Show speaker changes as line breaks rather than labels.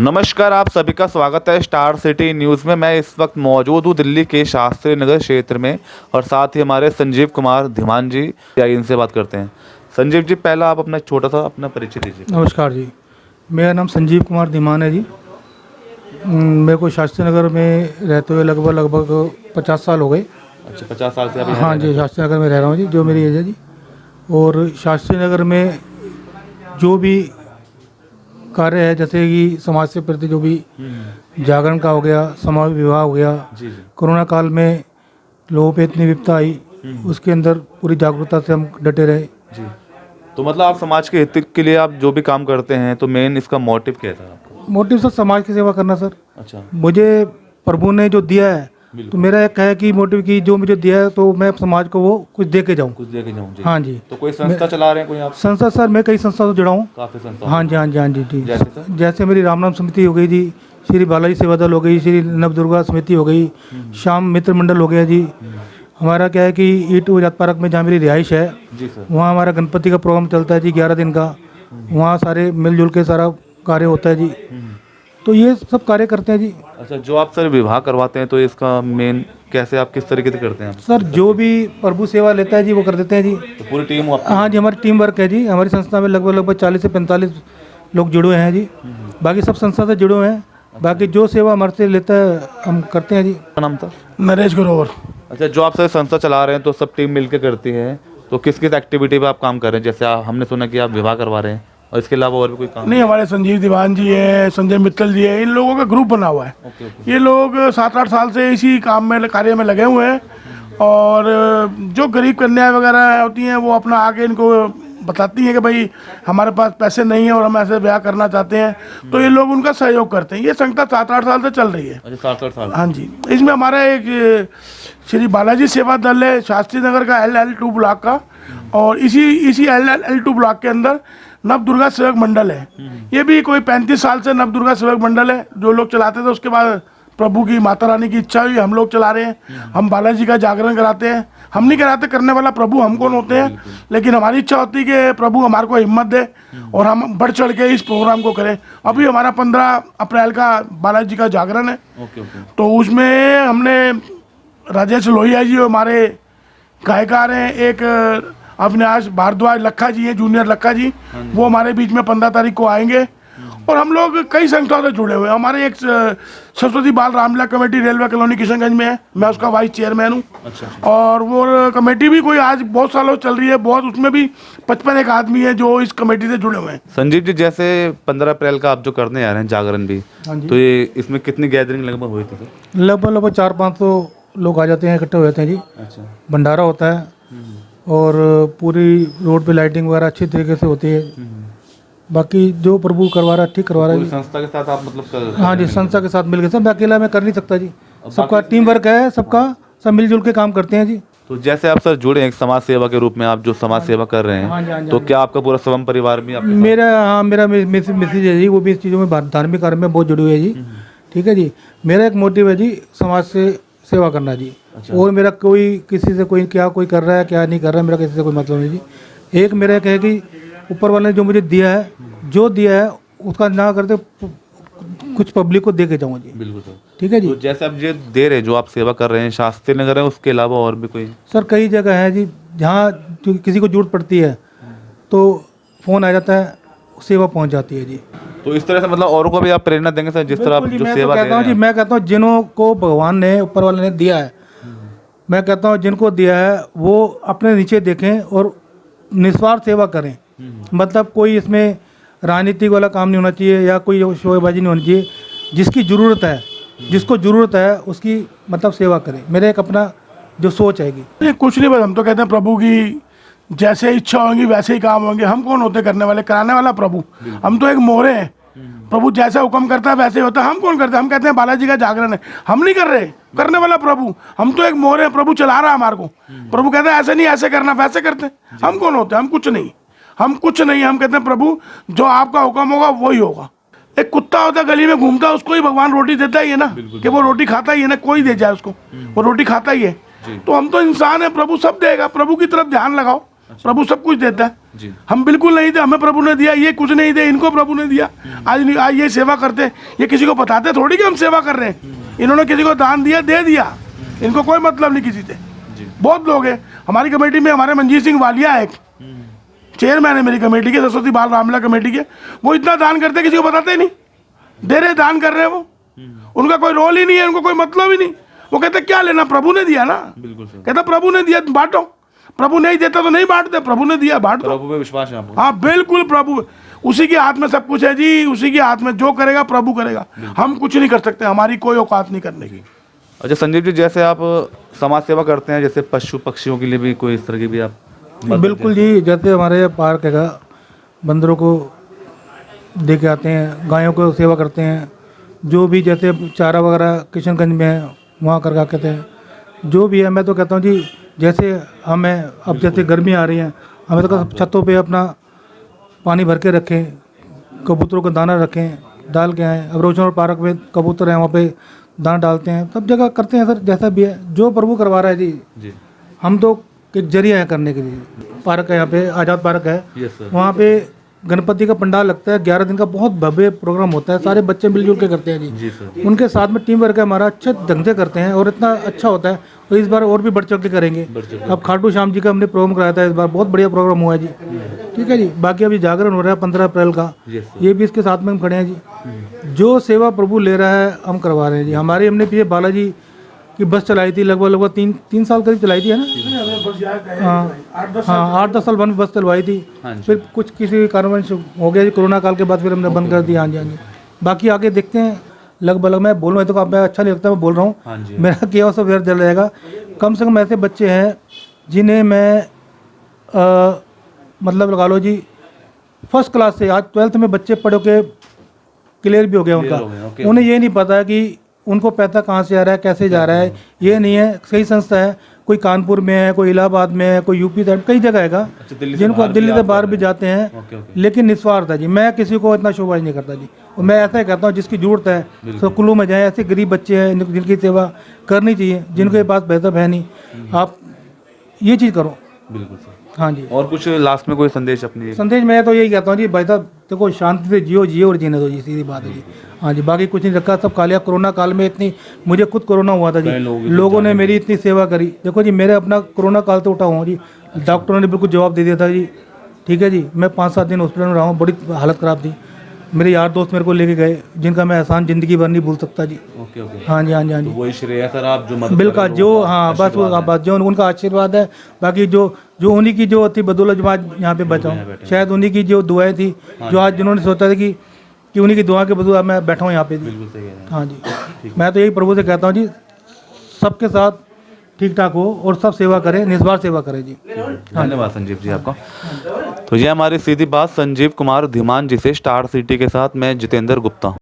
नमस्कार, आप सभी का स्वागत है स्टार सिटी न्यूज़ में। मैं इस वक्त मौजूद हूँ दिल्ली के शास्त्री नगर क्षेत्र में और साथ ही हमारे संजीव कुमार धीमान जी, आइए इनसे बात करते हैं। संजीव जी, पहला आप अपना छोटा सा अपना परिचय दीजिए।
नमस्कार जी, मेरा नाम संजीव कुमार धीमान है जी। मेरे को शास्त्री नगर में रहते हुए लगभग 50 साल हो गए।
अच्छा, 50 साल से आप यहाँ
हाँ
रह
जी,
रहे हैं।
शास्त्री नगर में रह रहा हूँ जी, जो मेरी एज है जी। और शास्त्री नगर में जो भी कार्य है, जैसे कि समाज से प्रति जो भी जागरण का हो गया, समाज विवाह हो गया,
जी जी
कोरोना काल में लोगों पे इतनी विपदा आई, उसके अंदर पूरी जागरूकता से हम डटे रहे।
जी। तो मतलब आप समाज के हित के लिए आप जो भी काम करते हैं, तो मेन इसका मोटिव क्या था आपका?
मोटिव सर समाज की सेवा करना सर।
अच्छा,
मुझे प्रभु ने जो दिया है, तो मेरा एक है कि मोटिव की जो मुझे दिया है, तो मैं समाज को वो कुछ दे के जाऊँ।
कुछ दे के जाऊँ जी।
हाँ जी।
तो कोई संस्था चला रहे हैं कोई आप?
संस्था सर, मैं कई संस्था से जुड़ा हूँ।
काफ़ी संस्था।
हाँ जी, हाँ जी, हाँ जी जी।
जैसे सर?
जैसे मेरी रामनाम समिति हो गई जी, श्री बालाजी सेवा दल हो गई, श्री नवदुर्गा समिति हो गई, श्याम मित्र मंडल हो गया जी। हमारा क्या है कि ईट जात पार्क में जहाँ मेरी रिहाइश है,
जी सर।
वहाँ हमारा गणपति का प्रोग्राम चलता है जी, 11 दिन का। वहाँ सारे मिलजुल के सारा कार्य होता है जी। तो ये सब कार्य करते हैं जी।
अच्छा, जो आप सर विवाह करवाते हैं, तो इसका मेन कैसे आप किस तरीके से करते हैं आप?
सर, जो भी प्रभु सेवा लेता है जी, वो कर देते हैं जी।
तो पूरी टीम हो आपकी?
हाँ जी, हमारी टीम वर्क है जी। हमारी संस्था में लगभग 40 से 45 लोग जुड़े हुए हैं जी। बाकी सब संस्था से जुड़े हुए हैं। बाकी जो सेवा हमारे से लेता है हम करते हैं जी।
क्या नाम था?
नरेश ग्रोवर।
अच्छा, जो आप सर संस्था चला रहे हैं, तो सब टीम मिलकर करती है, तो किस किस एक्टिविटी पे आप काम कर रहे हैं? जैसे हमने सुना कि आप विवाह करवा रहे हैं, और इसके अलावा और भी कोई काम?
नहीं, हमारे संजीव दीवान जी है, संजय मित्तल जी है, इन लोगों का ग्रुप बना हुआ है।
Okay okay.
ये लोग 7-8 साल से इसी काम में कार्य में लगे हुए हैं। और जो गरीब कन्याएं वगैरह होती हैं, वो अपना आके इनको बताती हैं कि भाई हमारे पास पैसे नहीं है और हम ऐसे ब्याह करना चाहते हैं, तो ये लोग उनका सहयोग करते हैं। ये संस्था 7-8 साल से चल रही है।
अच्छा, 7-8 साल।
हाँ जी। इसमें हमारा एक श्री बालाजी सेवा दल है, शास्त्री नगर का LL2 ब्लॉक का, और इसी LL2 ब्लॉक के अंदर नवदुर्गा सेवक मंडल है। ये भी कोई 35 साल से नवदुर्गा सेवक मंडल है, जो लोग चलाते थे। उसके बाद प्रभु की माता रानी की इच्छा हुई, हम लोग चला रहे हैं। हम बालाजी का जागरण कराते हैं। हम नहीं कराते, करने वाला प्रभु हम कौन होते हैं, लेकिन हमारी इच्छा होती है कि प्रभु हमारे को हिम्मत दे और हम बढ़ चढ़ के इस प्रोग्राम को करें। अभी हमारा 15 अप्रैल का बालाजी का जागरण है।
Okay okay.
तो उसमें हमने राजेश लोहिया जी हमारे गायकार हैं, एक अविनाश भारद्वाज लक्खा जी हैं, जूनियर लक्खा जी, वो हमारे बीच में 15 तारीख को आएंगे। और हम लोग कई संस्थाओं से जुड़े हुए हैं। हमारे एक सरस्वती बाल Ramlila committee railway colony Kishanganj में है, मैं उसका वाइस चेयरमैन हूँ।
अच्छा।
और वो कमेटी भी कोई आज बहुत सालों चल रही है, बहुत, उसमें भी 55 एक आदमी है जो इस कमेटी से जुड़े हुए हैं।
संजीव जी, जैसे 15 अप्रैल का आप जो करने आ रहे हैं जागरण भी,
हाँ जी।
तो ये इसमें कितनी गैदरिंग लगभग हुई थी सर?
लगभग 400-500 लोग आ जाते हैं, इकट्ठे हो जाते हैं जी।
अच्छा।
भंडारा होता है और पूरी रोड पे लाइटिंग वगैरह अच्छी तरीके से होती है। बाकी जो प्रभु करवा रहा है, ठीक करवा रहा है
पूरी
जी।
संस्था के साथ आप मतलब कर?
हाँ जी, संस्था के साथ मिलकर। सब अकेला मैं कर नहीं सकता जी, सबका टीम वर्क है, सबका सब मिलजुल के काम करते हैं जी।
तो जैसे आप सर जुड़े हैं एक समाज सेवा के रूप में, आप जो समाज सेवा कर रहे
हाँ जी, हाँ
हैं,
जी,
तो
हाँ जी।
क्या आपका पूरा स्वयं परिवार भी आपके साथ?
मेरा मिसेज है जी, वो भी इस चीज़ों में धार्मिक कार्य में बहुत जुड़ी हुई है जी। ठीक है जी। मेरा एक मोटिव है जी, समाज से सेवा करना जी। और मेरा कोई किसी से कोई क्या कोई कर रहा है क्या नहीं कर रहा है, मेरा किसी से कोई मतलब नहीं जी। एक मेरा एक है कि ऊपर वाले ने जो मुझे दिया है, जो दिया है उसका ना करते कुछ पब्लिक को दे के जाऊँगा जी।
बिल्कुल सर।
ठीक है जी।
तो जैसे आप ये दे रहे हैं, जो आप सेवा कर रहे हैं शास्त्री नगर है, उसके अलावा और भी कोई?
सर, कई जगह है जी जहाँ जो किसी को जरूरत पड़ती है तो फ़ोन आ जाता है, सेवा पहुँच जाती है जी।
तो इस तरह से मतलब औरों को भी आप प्रेरणा देंगे सर, जिस तरह आप
बिल्कुल जी,
जो
मैं
सेवा
तो
दे
कहता हूँ
रहे
जी,
हैं?
मैं कहता हूँ जिन्हों को भगवान ने ऊपर वाले ने दिया है, मैं कहता हूँ जिनको दिया है वो अपने नीचे देखें और निस्वार्थ सेवा करें। मतलब कोई इसमें राजनीतिक वाला काम नहीं होना चाहिए या कोई शोएबाजी नहीं होनी चाहिए। जिसकी ज़रूरत है, जिसको ज़रूरत है, उसकी मतलब सेवा करें। मेरा एक अपना जो सोच है कि
नहीं, कुछ नहीं, बस हम तो कहते हैं प्रभु की जैसे इच्छा होंगी वैसे ही काम होंगे। हम कौन होते करने वाले, कराने वाला प्रभु। हम तो एक मोहरे हैं। प्रभु जैसा हुक्म करता है वैसे ही होता है। हम कौन करते हैं? हम कहते हैं बालाजी का जागरण है, हम नहीं कर रहे, करने वाला प्रभु। हम तो एक मोहरे हैं, प्रभु चला रहा है हमारे को। प्रभु कहते हैं ऐसे नहीं, ऐसे करना, वैसे करते हैं। हम कौन होते हैं? हम कुछ नहीं, हम कुछ नहीं। हम कहते हैं प्रभु जो आपका हुक्म होगा वही होगा। एक कुत्ता होता है गली में घूमता है, उसको ही भगवान रोटी देता ही है ना, कि वो रोटी खाता ही है ना, कोई दे जाए उसको, वो रोटी खाता ही है। तो हम तो इंसान है, प्रभु सब देगा। प्रभु की तरफ ध्यान लगाओ, प्रभु सब कुछ देता है।
जी।
हम बिल्कुल नहीं थे, हमें प्रभु ने दिया, ये कुछ नहीं दे, इनको प्रभु ने दिया। आज ये सेवा करते, ये किसी को बताते थोड़ी कि हम सेवा कर रहे हैं। इन्होंने किसी को दान दिया, दे दिया, इनको कोई मतलब नहीं किसी से। बहुत लोग हैं हमारी कमेटी में, हमारे मंजीत सिंह वालिया एक चेयरमैन है मेरी कमेटी के, सरस्वती बाल रामला कमेटी के। वो इतना दान करते हैं, किसी को बताते ही नहीं, दे रहे दान कर रहे हैं वो, उनका कोई रोल ही नहीं है, उनको कोई मतलब ही नहीं। वो कहते क्या लेना, प्रभु ने दिया ना।
बिल्कुल सही।
कहता प्रभु ने दिया बांटो, प्रभु नहीं देता तो नहीं बांटते, प्रभु ने दिया बांट दो।
प्रभु पे विश्वास है आपको?
हाँ बिल्कुल, प्रभु उसी के हाथ में सब कुछ है जी, उसी के हाथ में जो करेगा प्रभु करेगा, हम कुछ नहीं कर सकते, हमारी कोई औकात नहीं करने की।
अच्छा संजीव जी, जैसे आप समाज सेवा करते हैं, जैसे पशु पक्षियों के लिए भी कोई इस तरह की भी आप
बिल्कुल जी, जैसे हमारे पार्क है, बंदरों को दे के आते हैं, गायों को सेवा करते हैं, जो भी जैसे चारा वगैरह किशनगंज में है वहाँ कर कहते हैं, जो भी है। मैं तो कहता हूँ जी, जैसे हमें अब जैसे गर्मी आ रही है, हमें तो छतों पे अपना पानी भर के रखें, कबूतरों को दाना रखें, डाल के आएँ। अब रोजनौर पार्क में कबूतर हैं, वहाँ पे दाना डालते हैं, सब जगह करते हैं सर, जैसा भी है जो प्रभु करवा रहा है जी। हम तो एक जरिया है करने के लिए। पार्क है यहाँ पे, आज़ाद पार्क है, वहाँ पे गणपति का पंडाल लगता है, 11 दिन का बहुत भव्य प्रोग्राम होता है, सारे बच्चे मिलजुल के करते हैं जी सर। उनके साथ में टीम वर्क है हमारा, अच्छे ढंग से करते हैं और इतना अच्छा होता है। और इस बार और भी बढ़ चढ़ के करेंगे। अब खाटू श्याम जी का हमने प्रोग्राम कराया था, इस बार बहुत बढ़िया प्रोग्राम हुआ है जी। ठीक है जी। बाकी अभी जागरण हो रहा है 15 अप्रैल का, ये भी इसके साथ में हम खड़े हैं जी। जो सेवा प्रभु ले रहा है हम करवा रहे हैं जी। हमने पीछे बालाजी की बस चलाई थी, लगभग 3 साल करीब चलाई थी, है ना? हाँ 8-10 साल बस चलवाई थी, फिर कुछ किसी कारणवश हो गया जी, कोरोना काल के बाद फिर हमने बंद कर दिया। हाँ जी हाँ जी। बाकी आगे देखते हैं, लगभग मैं बोल रहा हूँ तो मैं अच्छा नहीं लगता, मैं बोल रहा हूँ, मेरा केवल सब व्यर्थ जल जाएगा। कम से कम ऐसे बच्चे हैं जिन्हें मैं मतलब लगा लो जी, फर्स्ट क्लास से आज 12th में बच्चे पढ़ के क्लियर भी हो गया उनका। उन्हें ये नहीं पता है कि उनको पैसा कहाँ से आ रहा है, कैसे जा रहा है, ये नहीं है। सही संस्था है, कोई कानपुर में है, कोई इलाहाबाद में है, कोई यूपी साइड, कई जगह है जिनको दिल्ली से बाहर भी जाते हैं, लेकिन निस्वार्थ है जी। मैं किसी को इतना शोबाज नहीं करता जी, और मैं ऐसा ही करता हूँ जिसकी जरूरत है तो कुल्लू में जाए। ऐसे गरीब बच्चे हैं जिनकी सेवा करनी चाहिए, जिनके पास पैसा है नहीं, आप ये चीज़ करो।
बिल्कुल सर।
हाँ जी।
और कुछ लास्ट में कोई संदेश अपनी?
संदेश मैं तो यही कहता हूँ जी, भाई साहब देखो, शांति से जियो और जीने दो जी, सीधी बात है जी। हाँ जी, बाकी कुछ नहीं रखा, सब खा लिया। कोरोना काल में इतनी, मुझे खुद कोरोना हुआ था जी, लोगों ने मेरी इतनी सेवा करी। देखो जी, मेरे अपना कोरोना काल तो उठा हुआ जी, डॉक्टरों ने बिल्कुल जवाब दे दिया था जी। ठीक है जी। मैं 5-7 दिन हॉस्पिटल में रहा हूँ, बड़ी हालत ख़राब थी। मेरे यार दोस्त मेरे को लेके गए, जिनका मैं एहसान ज़िंदगी भर नहीं भूल सकता जी।
ओके।
हाँ जी हाँ जी हाँ जी।
तो वही श्रेय है सर, आप जो मदद
बिल्कुल जो, हाँ बस वो बात, जो उनका आशीर्वाद है। बाकी जो उन्हीं की जो थी बदौलत जो आज यहाँ पे बचा हूँ, शायद उन्हीं की जो दुआएं थी, जो आज जिन्होंने सोचा था कि उन्हीं की दुआ के बदौलत मैं बैठा हूँ यहाँ पे।
बिल्कुल सही है।
हाँ जी। मैं तो यही प्रभु से कहता हूँ जी, सबके साथ ठीक ठाक हो और सब सेवा करें, निस्वार्थ सेवा करें जी।
धन्यवाद संजीव जी आपका। तो ये हमारी सीधी बात संजीव कुमार धीमान जी से, स्टार सिटी के साथ मैं जितेंद्र गुप्ता।